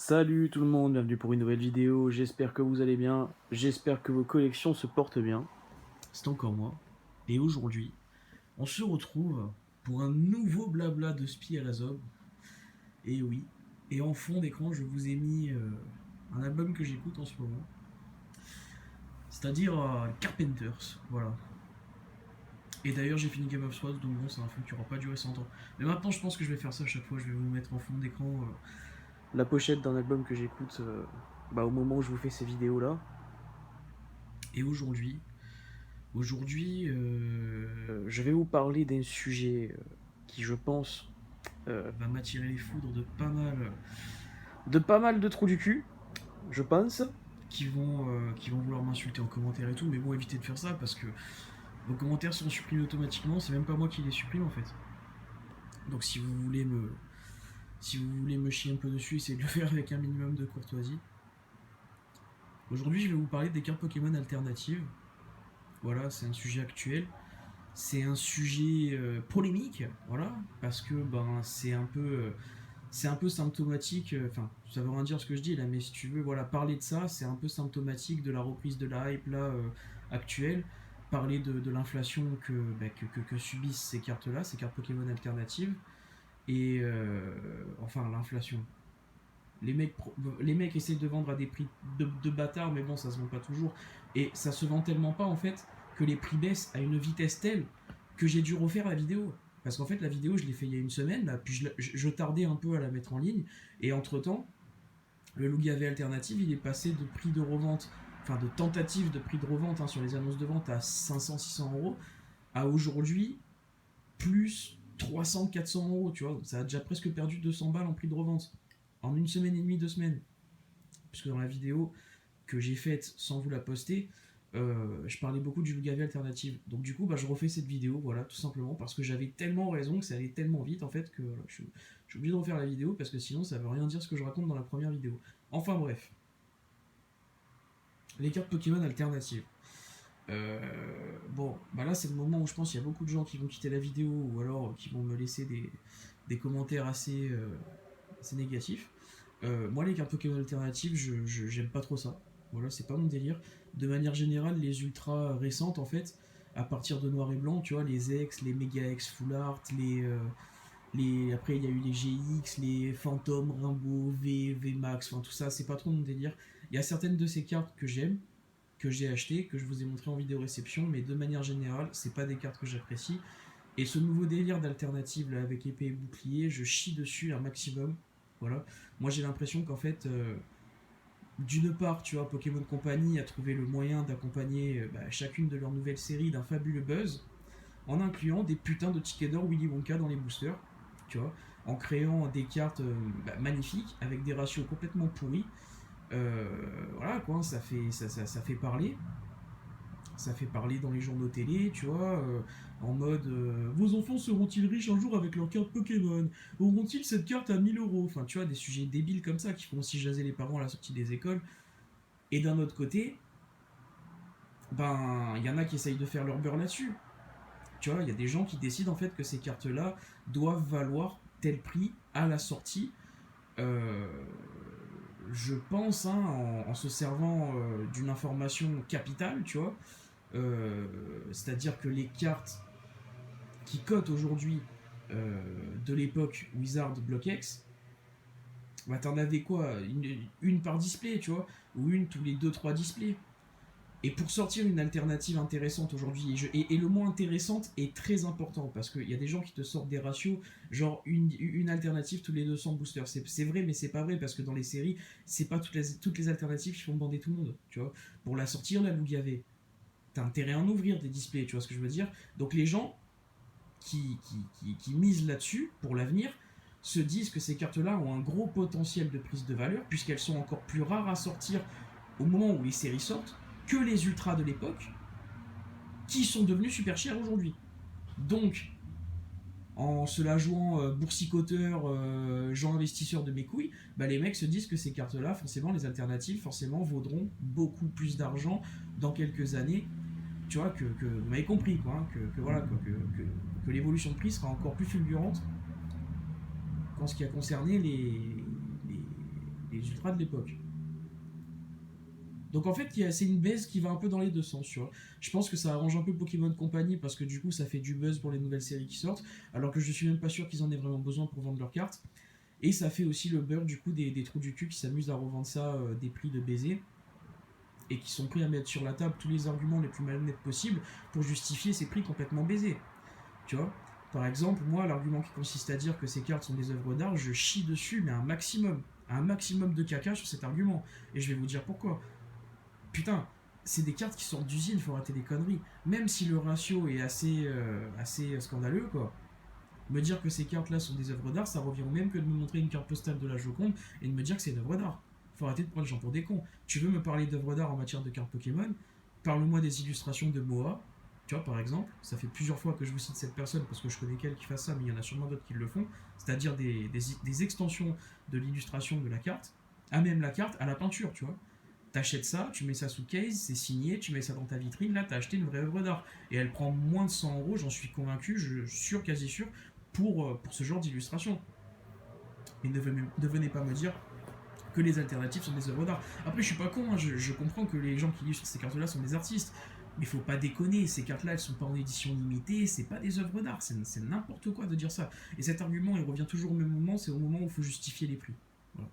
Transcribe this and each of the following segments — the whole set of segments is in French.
Salut tout le monde, bienvenue pour une nouvelle vidéo, j'espère que vous allez bien, j'espère que vos collections se portent bien. C'est encore moi, et aujourd'hui, on se retrouve pour un nouveau blabla de Spi à la Zob. Et oui, et en fond d'écran, je vous ai mis un album que j'écoute en ce moment, c'est-à-dire Carpenters, voilà. Et d'ailleurs, j'ai fini Game of Thrones, donc bon, c'est un film qui aura pas duré 100 ans. Mais maintenant, je pense que je vais faire ça à chaque fois, je vais vous mettre en fond d'écran la pochette d'un album que j'écoute au moment où je vous fais ces vidéos-là. Et aujourd'hui, je vais vous parler d'un sujet qui, je pense, va m'attirer les foudres de pas mal de trous du cul, je pense, qui vont vouloir m'insulter en commentaire et tout, mais bon, évitez de faire ça parce que vos commentaires sont supprimés automatiquement, c'est même pas moi qui les supprime en fait. Donc si vous voulez me chier un peu dessus, essayez de le faire avec un minimum de courtoisie. Aujourd'hui, je vais vous parler des cartes Pokémon alternatives. Voilà, c'est un sujet actuel. C'est un sujet polémique, voilà, parce que c'est un peu symptomatique. Enfin, ça veut rien dire ce que je dis là, mais si tu veux, voilà, parler de ça, c'est un peu symptomatique de la reprise de la hype là actuelle. Parler de l'inflation que subissent ces cartes-là, ces cartes Pokémon alternatives, et enfin l'inflation. Les mecs essaient de vendre à des prix de bâtard, mais bon, ça se vend pas toujours. Et ça se vend tellement pas, en fait, que les prix baissent à une vitesse telle que j'ai dû refaire la vidéo. Parce qu'en fait, la vidéo, je l'ai fait il y a une semaine, là, puis je tardais un peu à la mettre en ligne. Et entre-temps, le Loup-Gavet alternative, il est passé de prix de revente, enfin de tentative de prix de revente sur les annonces de vente à 500-600 € à aujourd'hui, plus 300-400 €, tu vois. Ça a déjà presque perdu 200 balles en prix de revente. En une semaine et demie, 2 semaines. Puisque dans la vidéo que j'ai faite sans vous la poster, je parlais beaucoup du Loup-Gavet alternative. Donc du coup, je refais cette vidéo, voilà, tout simplement parce que j'avais tellement raison, que ça allait tellement vite en fait, que voilà, je suis obligé de refaire la vidéo parce que sinon ça veut rien dire ce que je raconte dans la première vidéo. Enfin bref. Les cartes Pokémon alternatives. Là c'est le moment où je pense qu'il y a beaucoup de gens qui vont quitter la vidéo ou alors qui vont me laisser des commentaires assez négatifs. Moi, les cartes Pokémon alternatives, j'aime pas trop ça. Voilà, c'est pas mon délire. De manière générale, les ultras récentes, en fait, à partir de Noir et Blanc, tu vois, les X, les Mega X Full Art, après il y a eu les GX, les Phantom, Rainbow, V Max, enfin tout ça, c'est pas trop mon délire. Il y a certaines de ces cartes que j'aime, que j'ai achetées, que je vous ai montré en vidéo réception, mais de manière générale, c'est pas des cartes que j'apprécie. Et ce nouveau délire d'alternative là avec épée et bouclier, je chie dessus un maximum. Voilà. Moi j'ai l'impression qu'en fait, d'une part, tu vois, Pokémon Company a trouvé le moyen d'accompagner chacune de leurs nouvelles séries d'un fabuleux buzz, en incluant des putains de tickets d'or Willy Wonka dans les boosters, tu vois, en créant des cartes magnifiques avec des ratios complètement pourris. Voilà quoi, ça fait parler. Ça fait parler dans les journaux télé, tu vois, en mode vos enfants seront-ils riches un jour avec leur carte Pokémon? Auront-ils cette carte à 1000 €? Enfin, tu vois, des sujets débiles comme ça qui font aussi jaser les parents à la sortie des écoles. Et d'un autre côté, il y en a qui essayent de faire leur beurre là-dessus. Tu vois, il y a des gens qui décident en fait que ces cartes-là doivent valoir tel prix à la sortie. Euh, je pense, en se servant d'une information capitale, tu vois. C'est-à-dire que les cartes qui cotent aujourd'hui de l'époque Wizard Block X, t'en avais quoi, une par display, tu vois, ou une tous les 2-3 displays. Et pour sortir une alternative intéressante aujourd'hui, et le mot intéressante est très important, parce qu'il y a des gens qui te sortent des ratios, genre une alternative tous les 200 boosters. C'est vrai, mais c'est pas vrai, parce que dans les séries, c'est pas toutes les alternatives qui font bander tout le monde, tu vois. Pour la sortir, la Loup-Gavet, t'as intérêt à en ouvrir des displays, tu vois ce que je veux dire. Donc les gens qui misent là-dessus pour l'avenir se disent que ces cartes-là ont un gros potentiel de prise de valeur, puisqu'elles sont encore plus rares à sortir au moment où les séries sortent que les ultras de l'époque, qui sont devenus super chers aujourd'hui. Donc, en se la jouant boursicoteur, gens investisseurs de mes couilles, les mecs se disent que ces cartes-là, forcément, les alternatives, forcément, vaudront beaucoup plus d'argent dans quelques années. Tu vois, que vous m'avez compris, quoi, hein, voilà, quoi, que l'évolution de prix sera encore plus fulgurante qu'en ce qui a concerné les les ultras de l'époque. Donc en fait, c'est une baisse qui va un peu dans les deux sens, tu vois. Je pense que ça arrange un peu Pokémon Company parce que du coup, ça fait du buzz pour les nouvelles séries qui sortent, alors que je suis même pas sûr qu'ils en aient vraiment besoin pour vendre leurs cartes. Et ça fait aussi le beurre du coup des trous du cul qui s'amusent à revendre ça des prix de baiser et qui sont prêts à mettre sur la table tous les arguments les plus malhonnêtes possibles pour justifier ces prix complètement baisés. Tu vois. Par exemple, moi, l'argument qui consiste à dire que ces cartes sont des œuvres d'art, je chie dessus, mais un maximum de caca sur cet argument. Et je vais vous dire pourquoi. Putain, c'est des cartes qui sortent d'usine, faut arrêter les conneries. Même si le ratio est assez scandaleux, quoi. Me dire que ces cartes-là sont des œuvres d'art, ça revient au même que de me montrer une carte postale de la Joconde et de me dire que c'est une œuvre d'art. Faut arrêter de prendre les gens pour des cons. Tu veux me parler d'œuvres d'art en matière de cartes Pokémon? Parle-moi des illustrations de Moa, tu vois, par exemple. Ça fait plusieurs fois que je vous cite cette personne parce que je connais qu'elle qui fasse ça, mais il y en a sûrement d'autres qui le font. C'est-à-dire des extensions de l'illustration de la carte, à même la carte, à la peinture, tu vois. T'achètes ça, tu mets ça sous case, c'est signé, tu mets ça dans ta vitrine, là t'as acheté une vraie œuvre d'art. Et elle prend moins de 100 euros, j'en suis convaincu, je suis sûr, quasi sûr, pour ce genre d'illustration. Et ne venez pas me dire que les alternatives sont des œuvres d'art. Après, je suis pas con, hein, je comprends que les gens qui illustrent ces cartes-là sont des artistes. Mais faut pas déconner, ces cartes-là, elles sont pas en édition limitée, c'est pas des œuvres d'art, c'est n'importe quoi de dire ça. Et cet argument, il revient toujours au même moment, c'est au moment où il faut justifier les prix. Voilà.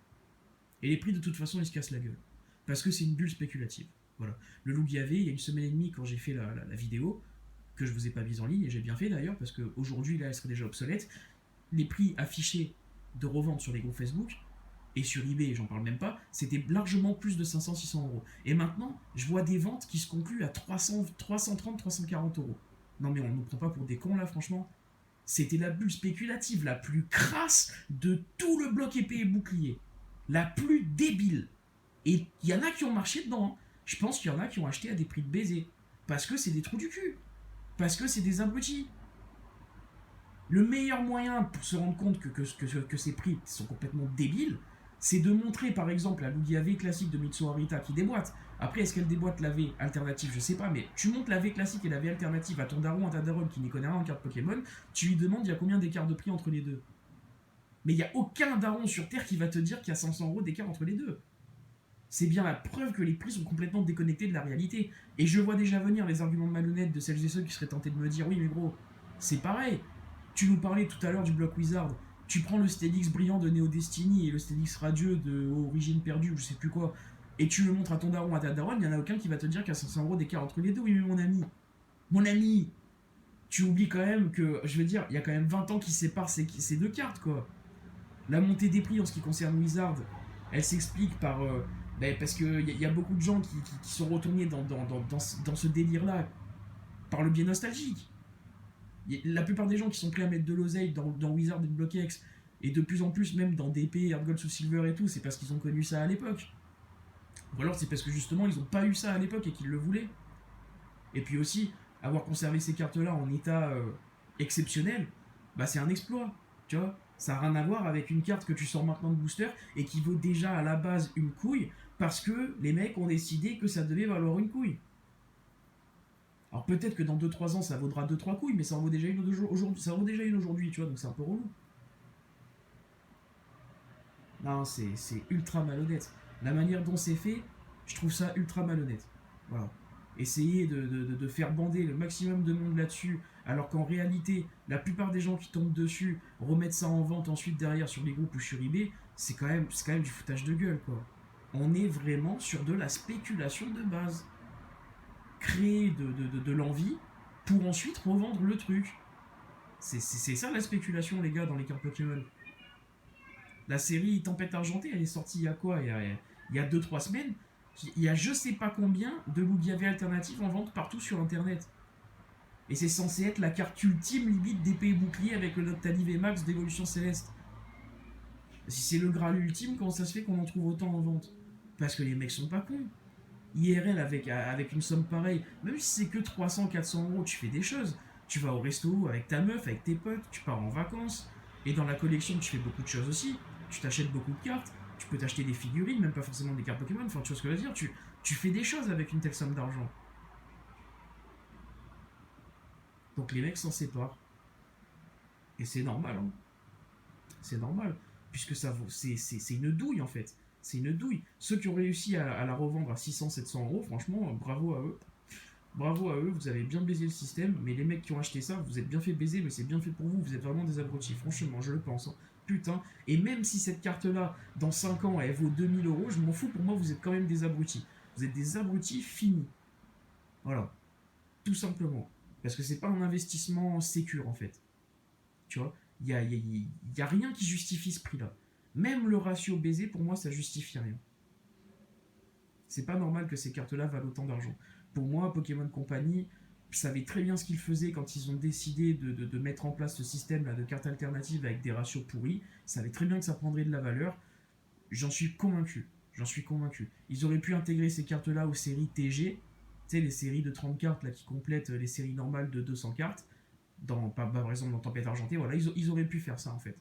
Et les prix, de toute façon, ils se cassent la gueule. Parce que c'est une bulle spéculative. Voilà. Le loup gavé, il y a une semaine et demie, quand j'ai fait la vidéo, que je vous ai pas mise en ligne, et j'ai bien fait d'ailleurs, parce qu'aujourd'hui, là, elle serait déjà obsolète, les prix affichés de revente sur les groupes Facebook, et sur eBay, j'en parle même pas, c'était largement plus de 500-600 euros. Et maintenant, je vois des ventes qui se concluent à 330-340 euros. Non mais on nous prend pas pour des cons là, franchement. C'était la bulle spéculative la plus crasse de tout le bloc épée et bouclier. La plus débile. Et il y en a qui ont marché dedans. Hein. Je pense qu'il y en a qui ont acheté à des prix de baiser. Parce que c'est des trous du cul. Parce que c'est des abrutis. Le meilleur moyen pour se rendre compte que ces prix sont complètement débiles, c'est de montrer par exemple la Lugia V classique de Mitsuo Arita qui déboîte. Après, est-ce qu'elle déboîte la V alternative? Je sais pas, mais tu montes la V classique et la V alternative à ton daron, à ta daronne qui n'y connaît rien en carte Pokémon, tu lui demandes il y a combien d'écart de prix entre les deux. Mais il n'y a aucun daron sur Terre qui va te dire qu'il y a 500 euros d'écart entre les deux. C'est bien la preuve que les prix sont complètement déconnectés de la réalité. Et je vois déjà venir les arguments malhonnêtes de celles et ceux qui seraient tentés de me dire oui mais gros, c'est pareil. Tu nous parlais tout à l'heure du bloc Wizard. Tu prends le Stélix brillant de Neo Destiny et le Stélix radieux de Origine perdue ou je sais plus quoi, et tu le montres à ton daron, à ta daronne, il n'y en a aucun qui va te dire qu'il y a 500 euros d'écart entre les deux. Oui mais mon ami, tu oublies quand même que, je veux dire, il y a quand même 20 ans qui séparent ces deux cartes quoi. La montée des prix en ce qui concerne Wizard, elle s'explique par... parce qu'il y a beaucoup de gens qui sont retournés dans ce délire-là par le biais nostalgique. La plupart des gens qui sont prêts à mettre de l'oseille dans Wizard et BlockX, et de plus en plus même dans DP, Heart Gold sous Silver et tout, c'est parce qu'ils ont connu ça à l'époque. Ou alors c'est parce que justement ils n'ont pas eu ça à l'époque et qu'ils le voulaient. Et puis aussi, avoir conservé ces cartes-là en état exceptionnel, bah c'est un exploit, tu vois. Ça n'a rien à voir avec une carte que tu sors maintenant de booster et qui vaut déjà à la base une couille parce que les mecs ont décidé que ça devait valoir une couille. Alors peut-être que dans 2-3 ans ça vaudra 2-3 couilles, mais ça en vaut déjà une aujourd'hui, tu vois, donc c'est un peu relou. Non, c'est ultra malhonnête. La manière dont c'est fait, je trouve ça ultra malhonnête. Voilà. Essayer de faire bander le maximum de monde là-dessus, alors qu'en réalité, la plupart des gens qui tombent dessus remettent ça en vente ensuite derrière sur les groupes ou sur eBay, c'est quand même du foutage de gueule, quoi. On est vraiment sur de la spéculation de base. Créer de l'envie pour ensuite revendre le truc. C'est ça la spéculation, les gars, dans les cartes Pokémon. La série Tempête Argentée, elle est sortie il y a quoi? Il y a 2-3 semaines. Il y a je sais pas combien de Lugiavé alternatives en vente partout sur internet. Et c'est censé être la carte ultime limite d'épée et bouclier avec le Noctali VMAX d'évolution céleste. Si c'est le Graal ultime, comment ça se fait qu'on en trouve autant en vente? Parce que les mecs sont pas cons. IRL avec une somme pareille, même si c'est que 300-400 euros, tu fais des choses. Tu vas au resto avec ta meuf, avec tes potes, tu pars en vacances. Et dans la collection, tu fais beaucoup de choses aussi. Tu t'achètes beaucoup de cartes, tu peux t'acheter des figurines, même pas forcément des cartes Pokémon, enfin tu vois ce que je veux dire, tu fais des choses avec une telle somme d'argent. Donc les mecs s'en séparent. Et c'est normal, hein. C'est normal. Puisque ça c'est une douille en fait. C'est une douille. Ceux qui ont réussi à la revendre à 600-700 euros, franchement, bravo à eux. Bravo à eux, vous avez bien baisé le système, mais les mecs qui ont acheté ça, vous êtes bien fait baiser, mais c'est bien fait pour vous, vous êtes vraiment des abrutis, franchement, je le pense. Hein. Putain, et même si cette carte-là, dans 5 ans, elle vaut 2000 euros, je m'en fous, pour moi, vous êtes quand même des abrutis. Vous êtes des abrutis finis. Voilà, tout simplement. Parce que c'est pas un investissement sécure, en fait. Tu vois, y a rien qui justifie ce prix-là. Même le ratio baiser, pour moi, ça justifie rien. C'est pas normal que ces cartes-là valent autant d'argent. Pour moi, Pokémon Company savait très bien ce qu'ils faisaient quand ils ont décidé de mettre en place ce système-là de cartes alternatives avec des ratios pourris. Ils savaient très bien que ça prendrait de la valeur. J'en suis convaincu. J'en suis convaincu. Ils auraient pu intégrer ces cartes-là aux séries TG, tu sais, les séries de 30 cartes là, qui complètent les séries normales de 200 cartes, par exemple dans Tempête Argentée, voilà, ils auraient pu faire ça en fait.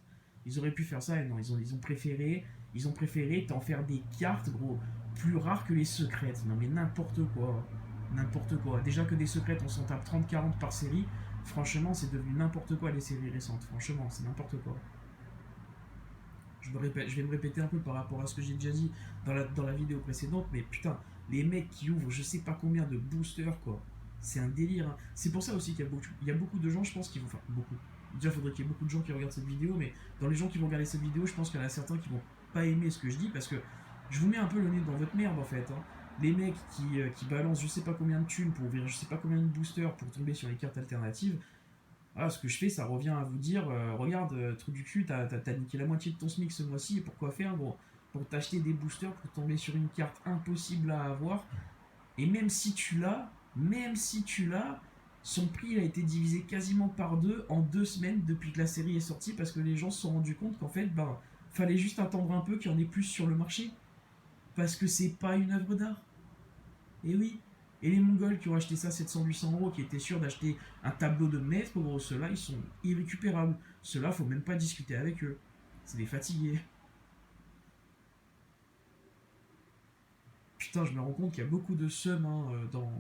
Ils auraient pu faire ça et non, ils ont préféré t'en faire des cartes, gros, plus rares que les secrètes. Non mais n'importe quoi. N'importe quoi. Déjà que des secrètes, on s'en tape 30-40 par série. Franchement, c'est devenu n'importe quoi les séries récentes. Franchement, c'est n'importe quoi. Je vais me répéter un peu par rapport à ce que j'ai déjà dit dans la vidéo précédente, mais putain, les mecs qui ouvrent je sais pas combien de boosters, quoi. C'est un délire. Hein. C'est pour ça aussi qu'il y a beaucoup de gens, je pense, qui vont. Enfin, beaucoup. Déjà, il faudrait qu'il y ait beaucoup de gens qui regardent cette vidéo, mais dans les gens qui vont regarder cette vidéo, je pense qu'il y en a certains qui vont pas aimer ce que je dis, parce que je vous mets un peu le nez dans votre merde, en fait. Hein. Les mecs qui balancent je sais pas combien de thunes pour ouvrir je sais pas combien de boosters pour tomber sur les cartes alternatives, ah, ce que je fais, ça revient à vous dire regarde, truc du cul, t'as niqué la moitié de ton SMIC ce mois-ci, et pourquoi faire, gros? Pour t'acheter des boosters, pour tomber sur une carte impossible à avoir, et même si tu l'as, son prix a été divisé quasiment par deux en 2 semaines depuis que la série est sortie, parce que les gens se sont rendus compte qu'en fait, ben, fallait juste attendre un peu qu'il y en ait plus sur le marché, parce que c'est pas une œuvre d'art. Et oui. Et les Mongols qui ont acheté ça 700-800 euros, qui étaient sûrs d'acheter un tableau de maître, gros, ceux-là, ils sont irrécupérables. Ceux-là, faut même pas discuter avec eux. C'est des fatigués. Putain, je me rends compte qu'il y a beaucoup de seum hein, dans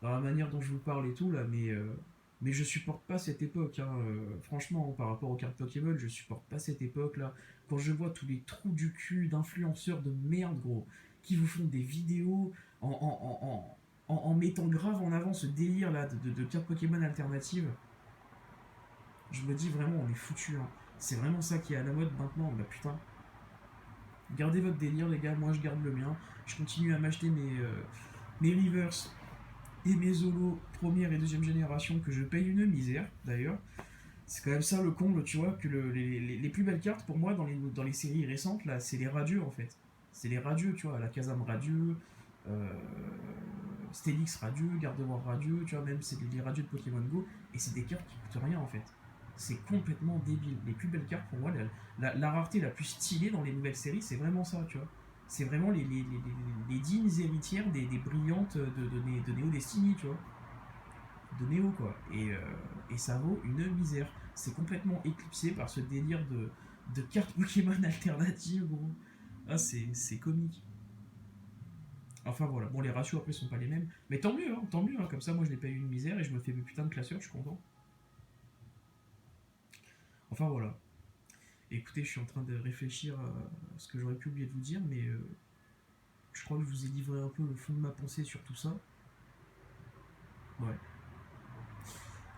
la manière dont je vous parle et tout, là, mais je supporte pas cette époque. Hein, franchement, par rapport aux cartes Pokémon, je supporte pas cette époque-là. Quand je vois tous les trous du cul d'influenceurs de merde, gros, qui vous font des vidéos en mettant grave en avant ce délire là de cartes Pokémon alternatives, je me dis vraiment, on est foutu. Hein. C'est vraiment ça qui est à la mode maintenant. Bah putain, gardez votre délire, les gars. Moi, je garde le mien. Je continue à m'acheter mes reverse et mes Zolos première et deuxième génération que je paye une misère d'ailleurs. C'est quand même ça le comble, tu vois, que les plus belles cartes pour moi dans les séries récentes, là, c'est les radieux en fait. C'est les radieux, tu vois, la Kazam radieux, euh, Stélix radieux, Gardevoir radieux, tu vois, même c'est les radieux de Pokémon Go, et c'est des cartes qui coûtent rien en fait. C'est complètement débile. Les plus belles cartes pour moi, la rareté la plus stylée dans les nouvelles séries, c'est vraiment ça, tu vois. C'est vraiment les dignes héritières des brillantes de Neo Destiny, tu vois. De Neo, quoi. Et ça vaut une misère. C'est complètement éclipsé par ce délire de cartes Pokémon alternatives, gros. Ah, c'est comique. Enfin voilà, bon les ratios après sont pas les mêmes, mais tant mieux, hein. Comme ça moi je n'ai pas eu une misère et je me fais mes putains de classeurs, je suis content. Enfin voilà, écoutez, je suis en train de réfléchir à ce que j'aurais pu oublier de vous dire, mais je crois que je vous ai livré un peu le fond de ma pensée sur tout ça. Ouais.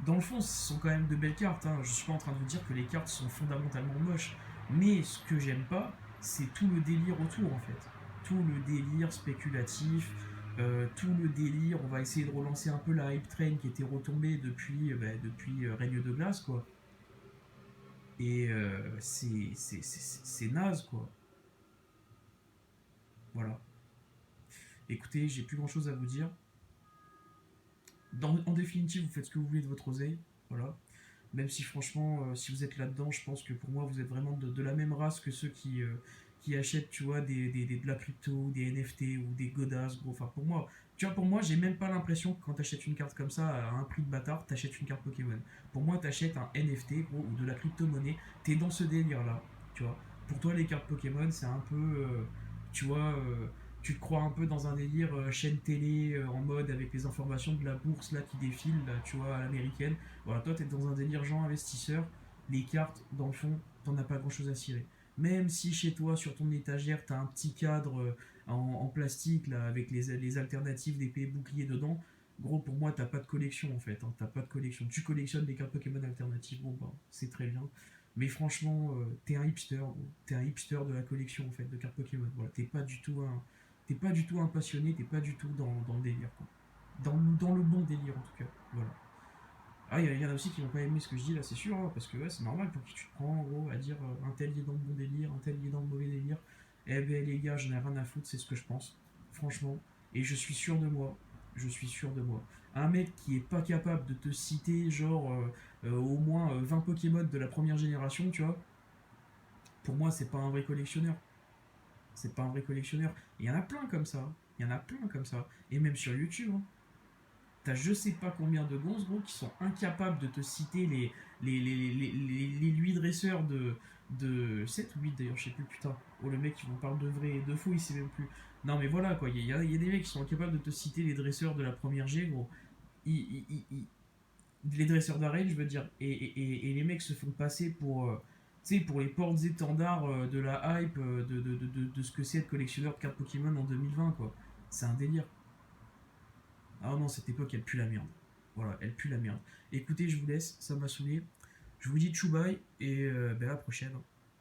Dans le fond, ce sont quand même de belles cartes, hein. Je suis pas en train de vous dire que les cartes sont fondamentalement moches, mais ce que j'aime pas, c'est tout le délire autour en fait. Tout le délire spéculatif, tout le délire, on va essayer de relancer un peu la hype train qui était retombée depuis Règne de Glace, quoi. Et c'est naze, quoi. Voilà. Écoutez, j'ai plus grand chose à vous dire. En définitive, vous faites ce que vous voulez de votre oseille. Voilà. Même si franchement, si vous êtes là-dedans, je pense que pour moi, vous êtes vraiment de la même race que ceux qui achètent, tu vois, de la crypto, des NFT ou des godasses, gros. Enfin, pour moi, tu vois, pour moi, j'ai même pas l'impression que quand t'achètes une carte comme ça à un prix de bâtard, t'achètes une carte Pokémon. Pour moi, t'achètes un NFT, gros, ou de la crypto-monnaie. T'es dans ce délire-là, tu vois. Pour toi, les cartes Pokémon, c'est un peu, tu vois, tu te crois un peu dans un délire chaîne télé en mode avec les informations de la bourse là qui défilent, là, tu vois, à l'américaine. Voilà, toi, t'es dans un délire genre investisseur. Les cartes, dans le fond, t'en as pas grand chose à cirer. Même si chez toi, sur ton étagère, t'as un petit cadre en plastique là, avec les alternatives d'épée et bouclier dedans, gros, pour moi, t'as pas de collection en fait. Hein, t'as pas de collection. Tu collectionnes des cartes Pokémon alternatives, bon, bah, c'est très bien. Mais franchement, t'es un hipster, gros. T'es un hipster de la collection en fait, de cartes Pokémon. Voilà, t'es pas du tout un passionné, t'es pas du tout dans le délire, quoi. Dans le bon délire en tout cas. Voilà. Ah, il y en a aussi qui vont pas aimer ce que je dis là, c'est sûr, hein, parce que ouais, c'est normal pour qui tu te prends en gros à dire un tel il est dans le bon délire, un tel il est dans le mauvais délire. Eh ben les gars, j'en ai rien à foutre, c'est ce que je pense, franchement. Et je suis sûr de moi, je suis sûr de moi. Un mec qui est pas capable de te citer genre au moins 20 Pokémon de la première génération, tu vois, pour moi c'est pas un vrai collectionneur. C'est pas un vrai collectionneur. Et il y en a plein comme ça, il y en a plein comme ça. Et même sur YouTube, hein. T'as je sais pas combien de gonzes, gros, qui sont incapables de te citer les 8 dresseurs de 7 ou 8 d'ailleurs, je sais plus, putain. Oh, le mec, il vous parle de vrai et de faux, il sait même plus. Non, mais voilà, quoi, il y a des mecs qui sont incapables de te citer les dresseurs de la première G, gros. Les dresseurs d'arène, je veux dire. Et les mecs se font passer pour. Tu sais, pour les portes-étendards de la hype de ce que c'est être collectionneur de cartes Pokémon en 2020, quoi. C'est un délire. Ah non, cette époque, elle pue la merde. Voilà, elle pue la merde. Écoutez, je vous laisse, ça m'a saoulé. Je vous dis tchoubaï et ben à la prochaine.